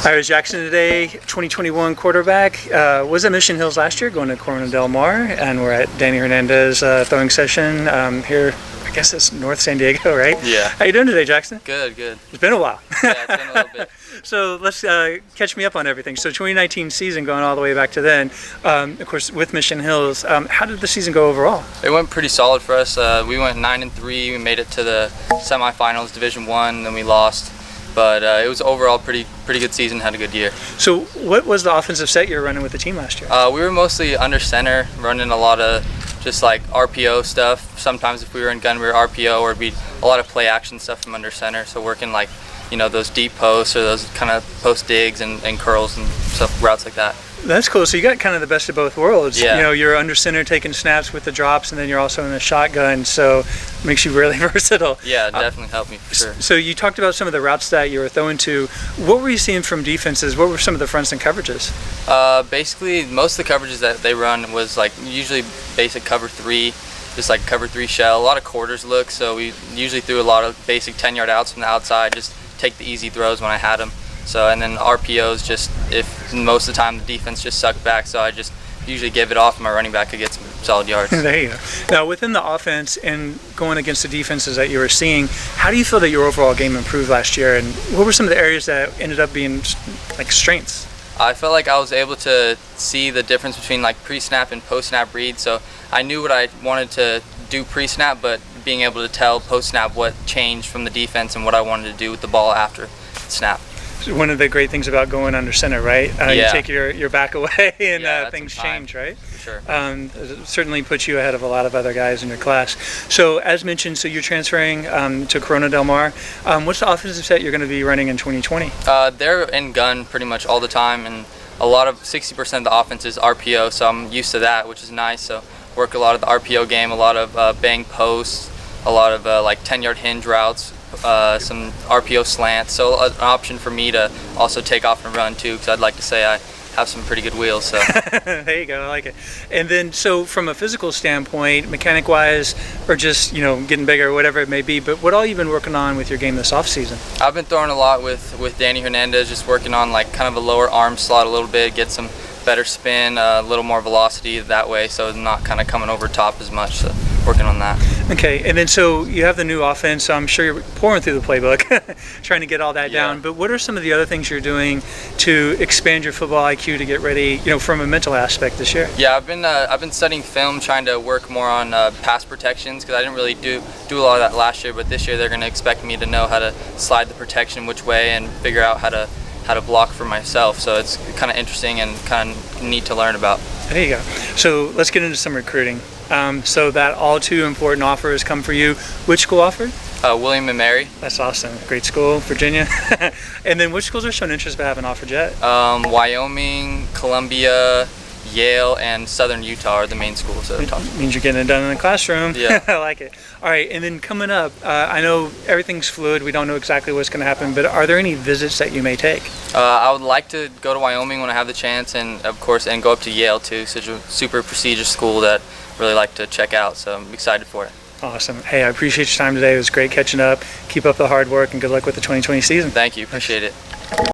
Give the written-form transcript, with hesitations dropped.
Iris Jackson today, 2021 quarterback. Was at Mission Hills last year, going to Corona Del Mar, and we're at Danny Hernandez throwing session here. I guess it's North San Diego, right? Yeah. How you doing today, Jackson? Good, good. It's been a while. Yeah, it's been a little bit. So let's catch me up on everything. So 2019 season, going all the way back to then, of course, with Mission Hills. How did the season go overall? It went pretty solid for us. We went 9-3. We made it to the semifinals, Division I, then we lost. But it was overall pretty good season. Had a good year. So what was the offensive set you were running with the team last year? We were mostly under center, running a lot of just like RPO stuff. Sometimes if we were in gun, we were RPO, or it'd be a lot of play action stuff from under center. So working like, you know, those deep posts or those kind of post digs and curls and stuff, routes like that. That's cool. So you got kind of the best of both worlds. Yeah. You know, you're under center taking snaps with the drops, and then you're also in the shotgun, so it makes you really versatile. Yeah, it definitely helped me for sure. So you talked about some of the routes that you were throwing to. What were you seeing from defenses? What were some of the fronts and coverages? Basically, most of the coverages that they run was like usually basic cover 3, just like cover 3 shell. A lot of quarters look, so we usually threw a lot of basic 10-yard outs from the outside, just take the easy throws when I had them. So, and then RPOs, just if most of the time the defense just sucked back, so I just usually give it off and my running back could get some solid yards. There you go. Now, within the offense and going against the defenses that you were seeing, how do you feel that your overall game improved last year, and what were some of the areas that ended up being like strengths? I felt like I was able to see the difference between like pre-snap and post-snap reads, so I knew what I wanted to do pre-snap, but being able to tell post-snap what changed from the defense and what I wanted to do with the ball after snap. One of the great things about going under center, right? Yeah. You take your back away and Yeah, things change, right? For sure. It certainly puts you ahead of a lot of other guys in your class. So as mentioned, so you're transferring to Corona Del Mar. What's the offensive set you're going to be running in 2020? They're in gun pretty much all the time, and a lot of 60% of the offense is RPO, so I'm used to that, which is nice. So work a lot of the RPO game, a lot of bang posts, a lot of like 10-yard hinge routes, some RPO slants, so an option for me to also take off and run too, because I'd like to say I have some pretty good wheels. So there you go, I like it. And then, so from a physical standpoint, mechanic-wise, or just getting bigger, or whatever it may be, but what all you've been working on with your game this off season? I've been throwing a lot with Danny Hernandez, just working on like kind of a lower arm slot a little bit, get some better spin, a little more velocity that way, so it's not kind of coming over top as much. So working on that. Okay, and then so you have the new offense, so I'm sure you're pouring through the playbook, trying to get all that down, but what are some of the other things you're doing to expand your football IQ to get ready, from a mental aspect this year? Yeah, I've been studying film, trying to work more on pass protections, because I didn't really do a lot of that last year, but this year they're going to expect me to know how to slide the protection which way and figure out how to block for myself, so it's kind of interesting and kind of neat to learn about. There you go. So let's get into some recruiting. So that all too important offer has come for you. Which school offered? William & Mary. That's awesome. Great school, Virginia. And then which schools are showing interest but haven't offered yet? Wyoming, Columbia, Yale, and Southern Utah are the main schools that I'm talking about. Means you're getting it done in the classroom. Yeah. I like it. All right, and then coming up, I know everything's fluid. We don't know exactly what's going to happen, but are there any visits that you may take? I would like to go to Wyoming when I have the chance, and of course, and go up to Yale too. Such a super prestigious school that I really like to check out, so I'm excited for it. Awesome. Hey, I appreciate your time today. It was great catching up. Keep up the hard work, and good luck with the 2020 season. Thank you. Appreciate it.